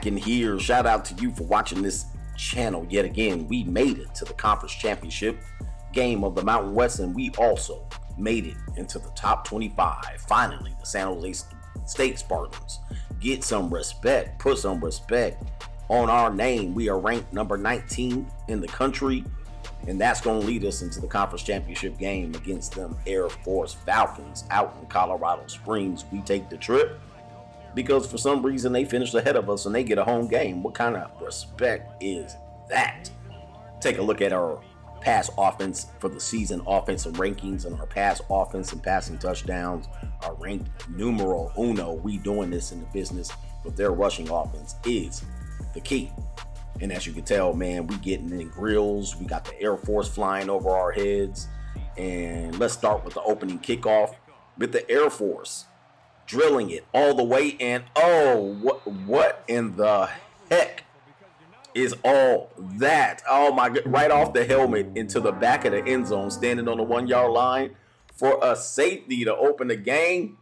back in here. Shout out to you for watching this channel yet again. We made it to the conference championship game of the Mountain West, and we also made it into the top 25. Finally, the San Jose State Spartans get some respect, put some respect on our name. We are ranked number 19 in the country, and that's going to lead us into the conference championship game against them Air Force Falcons out in Colorado Springs. We take the trip because for some reason they finished ahead of us and they get a home game. What kind of respect is that? Take a look at our pass offense for the season, offensive rankings, and our pass offense and passing touchdowns are ranked numero uno. We doing this in the business, but their rushing offense is the key. And as you can tell, man, we getting in grills. We got the Air Force flying over our heads. And let's start with the opening kickoff with the Air Force drilling it all the way. And oh, what in the heck is all that? Oh my God, right off the helmet into the back of the end zone, standing on the 1 yard line for a safety to open the game.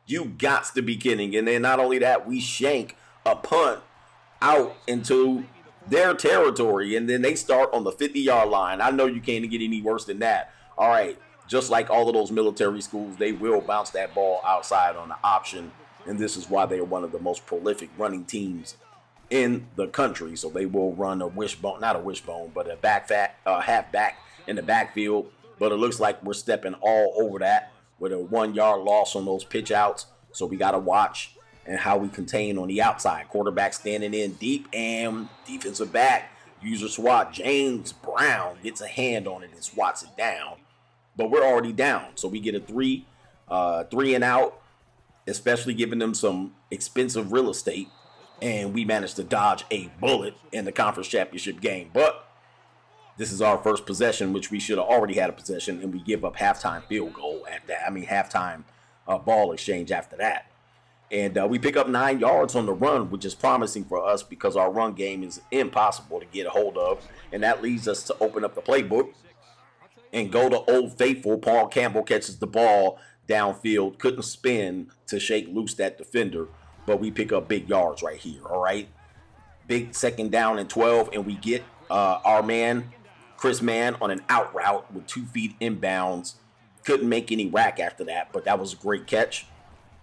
You gots to be kidding. And then not only that, we shank a punt out into their territory, and then they start on the 50-yard line. I know you can't get any worse than that. All right, just like all of those military schools, they will bounce that ball outside on the option, and this is why they are one of the most prolific running teams in the country. So they will run a wishbone, not a wishbone, but a halfback in the backfield. But it looks like we're stepping all over that with a 1 yard loss on those pitch outs. So we got to watch and how we contain on the outside. Quarterback standing in deep, and defensive back, user swat, James Brown gets a hand on it and swats it down. But we're already down, so we get a three and out, especially giving them some expensive real estate, and we managed to dodge a bullet in the conference championship game. But this is our first possession, which we should have already had a possession, and we give up halftime field goal at that. Halftime ball exchange after that. And we pick up 9 yards on the run, which is promising for us because our run game is impossible to get a hold of. And that leads us to open up the playbook and go to Old Faithful. Paul Campbell catches the ball downfield, couldn't spin to shake loose that defender, but we pick up big yards right here, all right? Big second down and 12, and we get our man, Chris Mann, on an out route with 2 feet inbounds. Couldn't make any rack after that, but that was a great catch.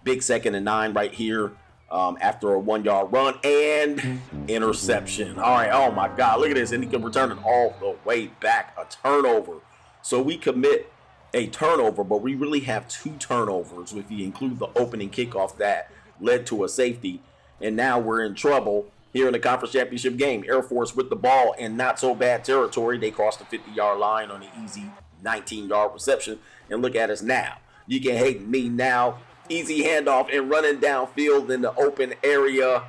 Big second and 9 right here after a 1 yard run and interception. All right, oh my God, look at this. And he can return it all the way back, a turnover. So we commit a turnover, but we really have 2 turnovers if you include the opening kickoff that led to a safety. And now we're in trouble here in the conference championship game. Air Force with the ball in not so bad territory. They crossed the 50-yard line on an easy 19-yard reception. And look at us now. You can hate me now. Easy handoff and running downfield in the open area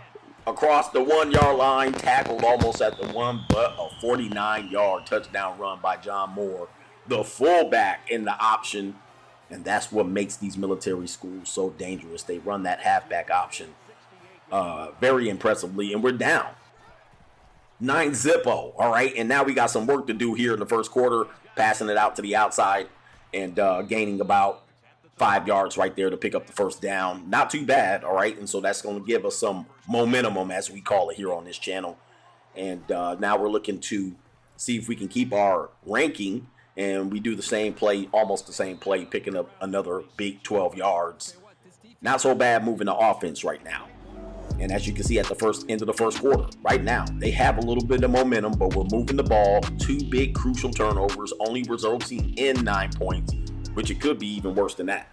across the 1 yard line, tackled almost at the 1, but a 49-yard touchdown run by John Moore, the fullback in the option. And that's what makes these military schools so dangerous. They run that halfback option very impressively, and we're down 9-0. All right, and now we got some work to do here in the first quarter, passing it out to the outside and gaining about 5 yards right there to pick up the first down. Not too bad, all right? And so that's going to give us some momentum, as we call it here on this channel. And now we're looking to see if we can keep our ranking, and we do the same play, almost the same play, picking up another big 12 yards. Not so bad moving the offense right now. And as you can see at the end of the first quarter, right now, they have a little bit of momentum, but we're moving the ball. 2 big crucial turnovers, only resulting in 9 points, which it could be even worse than that.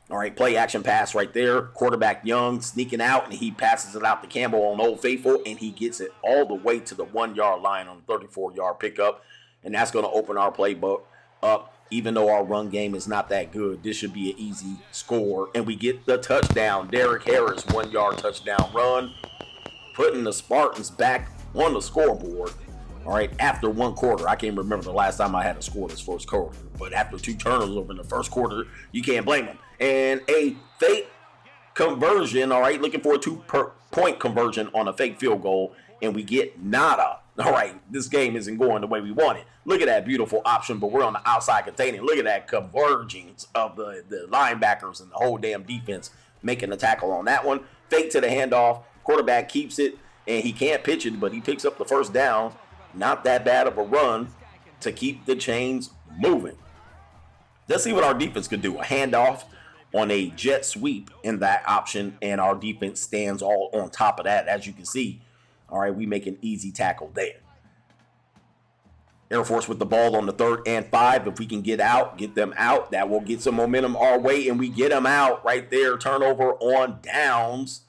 All right, play action pass right there. Quarterback Young sneaking out, and he passes it out to Campbell on Old Faithful, and he gets it all the way to the 1 yard line on a 34-yard pickup. And that's going to open our playbook up. Even though our run game is not that good, this should be an easy score. And we get the touchdown. Derek Harris, 1 yard touchdown run, putting the Spartans back on the scoreboard. All right, after 1 quarter, I can't remember the last time I had a score this first quarter, but after 2 turnovers in the first quarter, you can't blame them. And a fake conversion, all right, looking for a 2-point conversion on a fake field goal, and we get nada. All right, this game isn't going the way we want it. Look at that beautiful option, but we're on the outside containing. Look at that convergence of the linebackers and the whole damn defense making the tackle on that one. Fake to the handoff. Quarterback keeps it, and he can't pitch it, but he picks up the first down. Not that bad of a run to keep the chains moving. Let's see what our defense could do. A handoff on a jet sweep in that option, and our defense stands all on top of that, as you can see. All right, we make an easy tackle there. Air Force with the ball on the 3rd and 5. If we can get them out, that will get some momentum our way, and we get them out right there. Turnover on downs,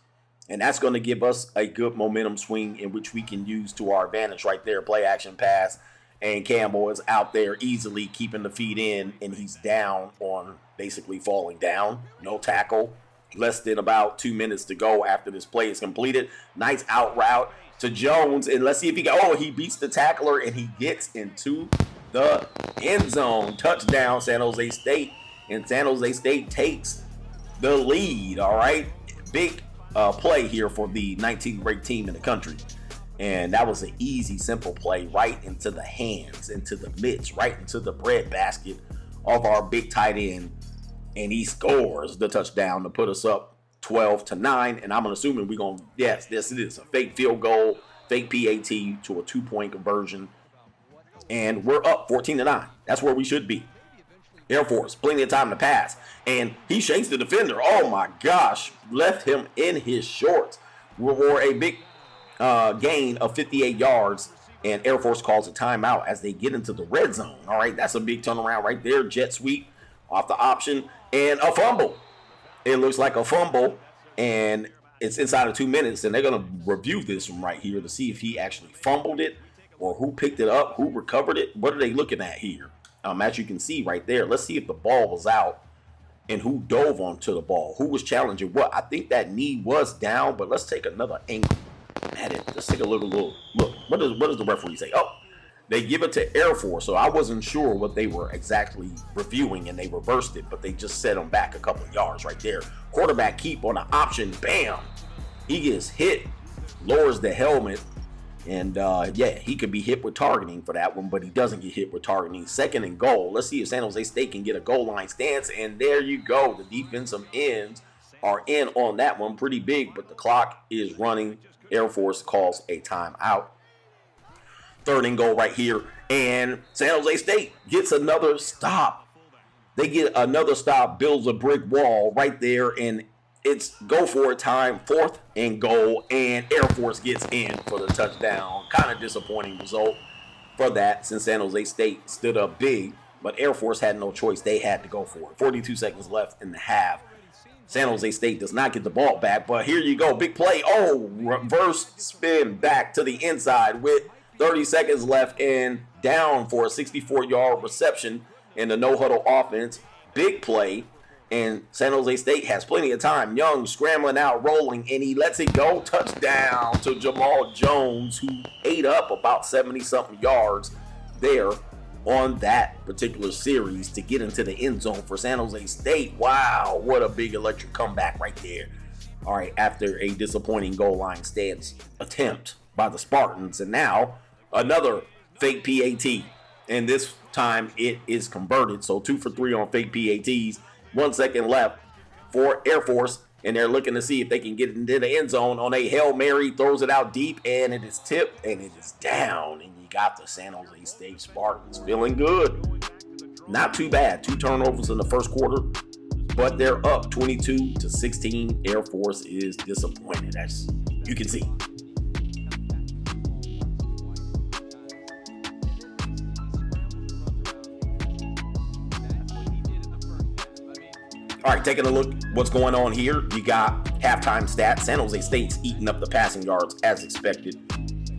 and that's going to give us a good momentum swing in which we can use to our advantage right there. Play action pass, and Campbell is out there easily keeping the feet in, and he's down on basically falling down. No tackle. Less than about 2 minutes to go after this play is completed. Nice out route to Jones, and let's see if he beats the tackler, and he gets into the end zone. Touchdown, San Jose State, and San Jose State takes the lead. All right, big play here for the 19th ranked team in the country, and that was an easy, simple play right into the hands, into the mitts, right into the breadbasket of our big tight end, and he scores the touchdown to put us up 12-9, and I'm assuming we're going to, yes, this is a fake field goal, fake PAT to a 2-point conversion, and we're up 14-9. That's where we should be. Air Force, plenty of time to pass, and he shakes the defender. Oh my gosh, left him in his shorts. We're a big gain of 58 yards, and Air Force calls a timeout as they get into the red zone. All right, that's a big turnaround right there. Jet sweep off the option, and a fumble. It looks like a fumble, and it's inside of 2 minutes, and they're going to review this one right here to see if he actually fumbled it or who picked it up, who recovered it. What are they looking at here? As you can see right there, let's see if the ball was out and who dove onto the ball, who was challenging what. I think that knee was down, but let's take another angle at it. Let's take a look. What does the referee say? Oh, they give it to Air Force, so I wasn't sure what they were exactly reviewing, and they reversed it, but they just set them back a couple of yards right there. Quarterback keep on the option, bam! He gets hit, lowers the helmet, and he could be hit with targeting for that one, but he doesn't get hit with targeting. 2nd and goal. Let's see if San Jose State can get a goal line stance, and there you go. The defensive ends are in on that one pretty big, but the clock is running. Air Force calls a timeout. 3rd and goal right here, and San Jose State gets another stop. They get another stop, builds a brick wall right there, and it's go for it time. 4th and goal, and Air Force gets in for the touchdown. Kind of disappointing result for that, since San Jose State stood up big, but Air Force had no choice. They had to go for it. 42 seconds left in the half. San Jose State does not get the ball back, but here you go. Big play. Oh, reverse spin back to the inside with 30 seconds left, and down for a 64-yard reception in the no-huddle offense. Big play, and San Jose State has plenty of time. Young scrambling out, rolling, and he lets it go. Touchdown to Jamal Jones, who ate up about 70-something yards there on that particular series to get into the end zone for San Jose State. Wow, what a big electric comeback right there. All right, after a disappointing goal line stance attempt by the Spartans, and now another fake PAT, and this time it is converted. So 2 for 3 on fake PATs. 1 second left for Air Force, and they're looking to see if they can get into the end zone on a Hail Mary. Throws it out deep, and it is tipped, and it is down, and you got the San Jose State Spartans feeling good. Not too bad. 2 turnovers in the first quarter, but they're up 22-16. Air Force is disappointed, as you can see. All right, taking a look what's going on here. You got halftime stats. San Jose State's eating up the passing yards as expected.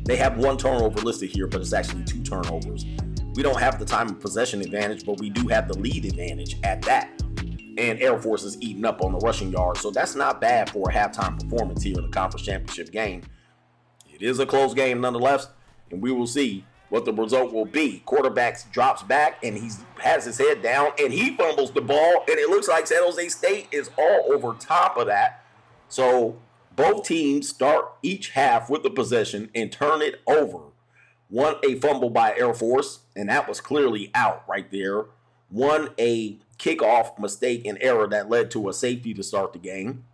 They have 1 turnover listed here, but it's actually 2 turnovers. We don't have the time of possession advantage, but we do have the lead advantage at that. And Air Force is eating up on the rushing yards, so that's not bad for a halftime performance here in the conference championship game. It is a close game nonetheless, and we will see what the result will be. Quarterback drops back, and he has his head down, and he fumbles the ball, and it looks like San Jose State is all over top of that. So both teams start each half with the possession and turn it over. One, a fumble by Air Force, and that was clearly out right there. One, a kickoff mistake and error that led to a safety to start the game.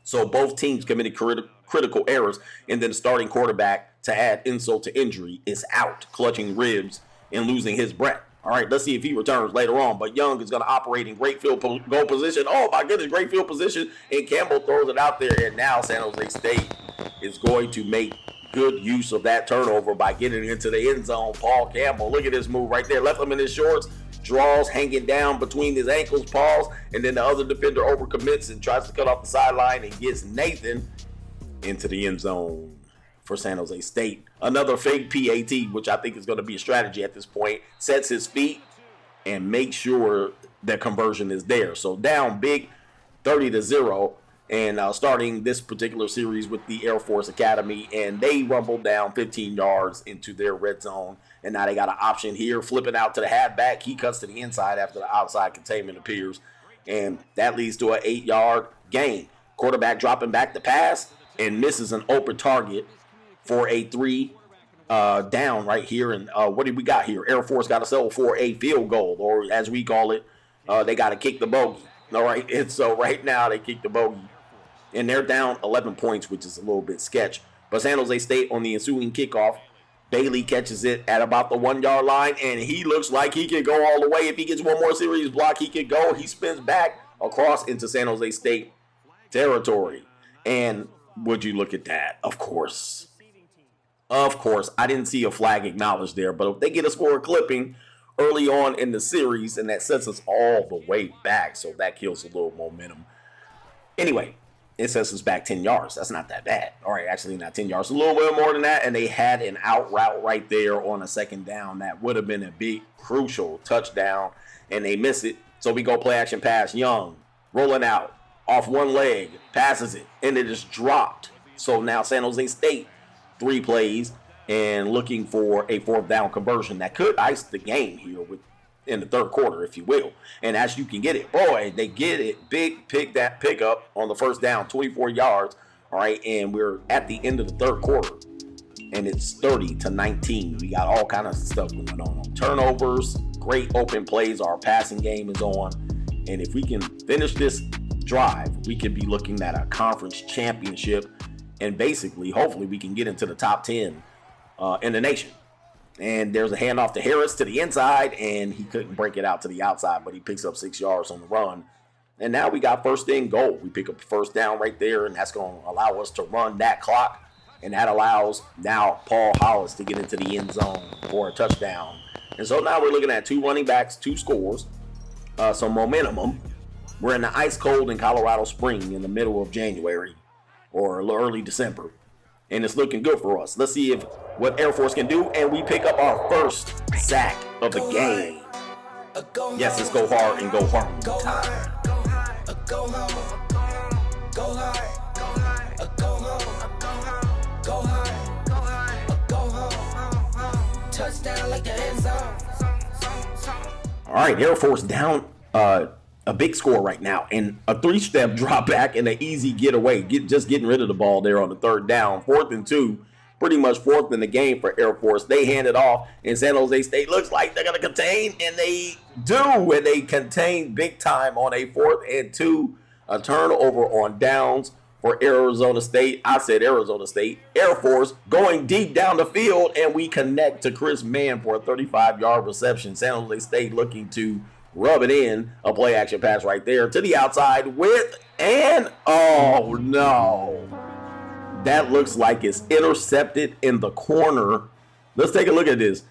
So both teams committed critical errors, and then the starting quarterback, to add insult to injury, is out, clutching ribs and losing his breath. All right, let's see if he returns later on. But Young is going to operate in great field goal position. Oh, my goodness, great field position. And Campbell throws it out there. And now San Jose State is going to make good use of that turnover by getting into the end zone. Paul Campbell, look at this move right there. Left him in his shorts, draws hanging down between his ankles, paws, and then the other defender overcommits and tries to cut off the sideline and gets Nathan into the end zone for San Jose State. Another fake PAT, which I think is going to be a strategy at this point, sets his feet and makes sure that conversion is there. So down big, 30-0, and starting this particular series with the Air Force Academy, and they rumbled down 15 yards into their red zone, and now they got an option here, flipping out to the halfback. He cuts to the inside after the outside containment appears, and that leads to an 8-yard gain. Quarterback dropping back to pass and misses an open target for a 3 down right here. And what did we got here? Air Force got to settle for a field goal, or as we call it, they got to kick the bogey. All right, and so right now they kick the bogey, and they're down 11 points, which is a little bit sketch. But San Jose State, on the ensuing kickoff, Bailey catches it at about the 1-yard line, and he looks like he can go all the way. If he gets one more serious block, he can go. He spins back across into San Jose State territory. And would you look at that? Of course, I didn't see a flag acknowledged there, but if they get us for a clipping early on in the series, and that sets us all the way back, so that kills a little momentum. Anyway, it sets us back 10 yards. That's not that bad. All right, actually not 10 yards, a little bit more than that, and they had an out route right there on a second down that would have been a big, crucial touchdown, and they miss it. So we go play action pass. Young rolling out off one leg, passes it, and it is dropped. So now San Jose State, 3 plays and looking for a 4th down conversion that could ice the game here in the third quarter, if you will. And as you can get it, boy, they get it. Big pickup on the first down, 24 yards. All right, and we're at the end of the third quarter, and it's 30-19. We got all kind of stuff going on. Turnovers, great open plays. Our passing game is on. And if we can finish this drive, we could be looking at a conference championship, and basically, hopefully, we can get into the top 10 in the nation. And there's a handoff to Harris to the inside, and he couldn't break it out to the outside, but he picks up 6 yards on the run. And now we got first and goal. We pick up the first down right there, and that's going to allow us to run that clock. And that allows now Paul Hollis to get into the end zone for a touchdown. And so now we're looking at 2 running backs, 2 scores, some momentum. We're in the ice cold in Colorado Spring in the middle of January or early December, and it's looking good for us. Let's see what Air Force can do, and we pick up our first sack of the game. Yes, let's go hard and go hard. Go hard, go hard, go home, go hard, go hard, go home, go hard, go hard, go home, touchdown like the end zone. All right, Air Force down a big score right now, and a 3-step drop back and an easy getaway. Just getting rid of the ball there on the third down. 4th and 2, pretty much 4th in the game for Air Force. They hand it off, and San Jose State looks like they're going to contain, and they do, and they contain big time on a 4th and 2, a turnover on downs for Arizona State. I said Arizona State. Air Force going deep down the field, and we connect to Chris Mann for a 35-yard reception. San Jose State looking to rub it in, a play action pass right there to the outside oh no, that looks like it's intercepted in the corner. Let's take a look at this.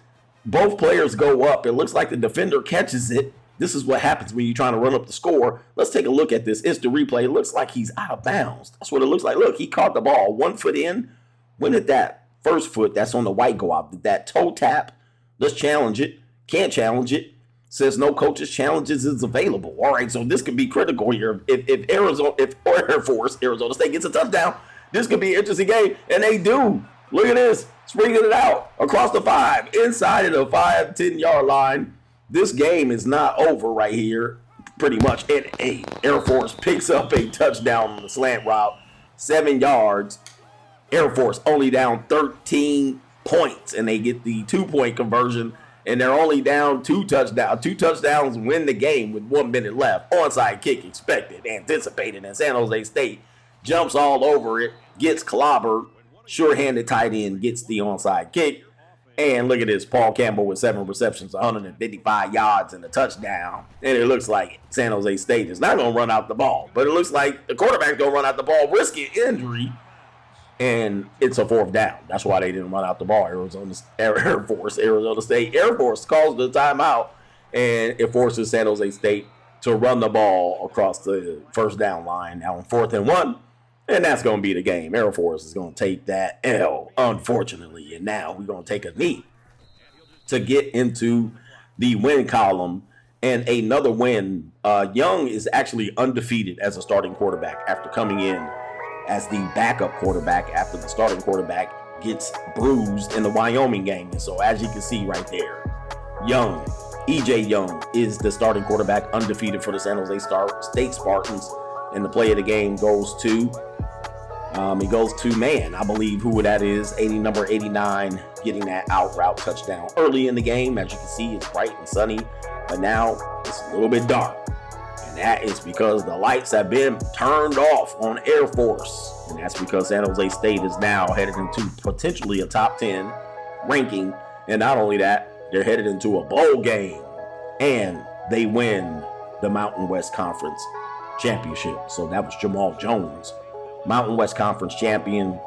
Both players go up. It looks like the defender catches it. This is what happens when you're trying to run up the score. Let's take a look at this instant replay. It looks like he's out of bounds. That's what it looks like. Look, he caught the ball 1 foot in. When did that first foot that's on the white go out? Did that toe tap? Let's challenge it. Can't challenge it. Says no coaches challenges is available. All right, so this could be critical here. If Air Force, Arizona State gets a touchdown, this could be an interesting game, and they do. Look at this, springing it out across the 5, inside of the 5-10-yard line. This game is not over right here, pretty much. And Air Force picks up a touchdown on the slant route, 7 yards. Air Force only down 13 points, and they get the 2-point conversion. And they're only down 2 touchdowns. 2 touchdowns win the game with 1 minute left. Onside kick expected, anticipated, and San Jose State jumps all over it, gets clobbered. Sure-handed tight end gets the onside kick. And look at this, Paul Campbell with 7 receptions, 155 yards and a touchdown. And it looks like San Jose State is not going to run out the ball. But it looks like the quarterback's going to run out the ball, risking injury. And it's a 4th down. That's why they didn't run out the ball. Arizona State Air Force calls the timeout. And it forces San Jose State to run the ball across the 1st down line. Now on 4th and 1. And that's going to be the game. Air Force is going to take that L, unfortunately. And now we're going to take a knee to get into the win column. And another win. Young is actually undefeated as a starting quarterback after coming in as the backup quarterback after the starting quarterback gets bruised in the Wyoming game. And so as you can see right there, Young, E.J. Young, is the starting quarterback, undefeated for the San Jose State Spartans. And the play of the game goes to, I believe who that is, number 89, getting that out route touchdown early in the game. As you can see, it's bright and sunny, but now it's a little bit dark. And that is because the lights have been turned off on Air Force. And that's because San Jose State is now headed into potentially a top 10 ranking. And not only that, they're headed into a bowl game. And they win the Mountain West Conference Championship. So that was Jamal Jones, Mountain West Conference champion,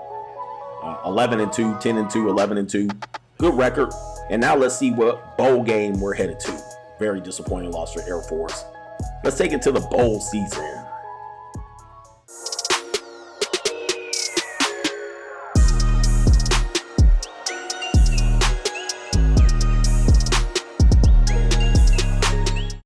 11-2, 10-2, 11-2. Good record. And now let's see what bowl game we're headed to. Very disappointing loss for Air Force. Let's take it to the bowl season.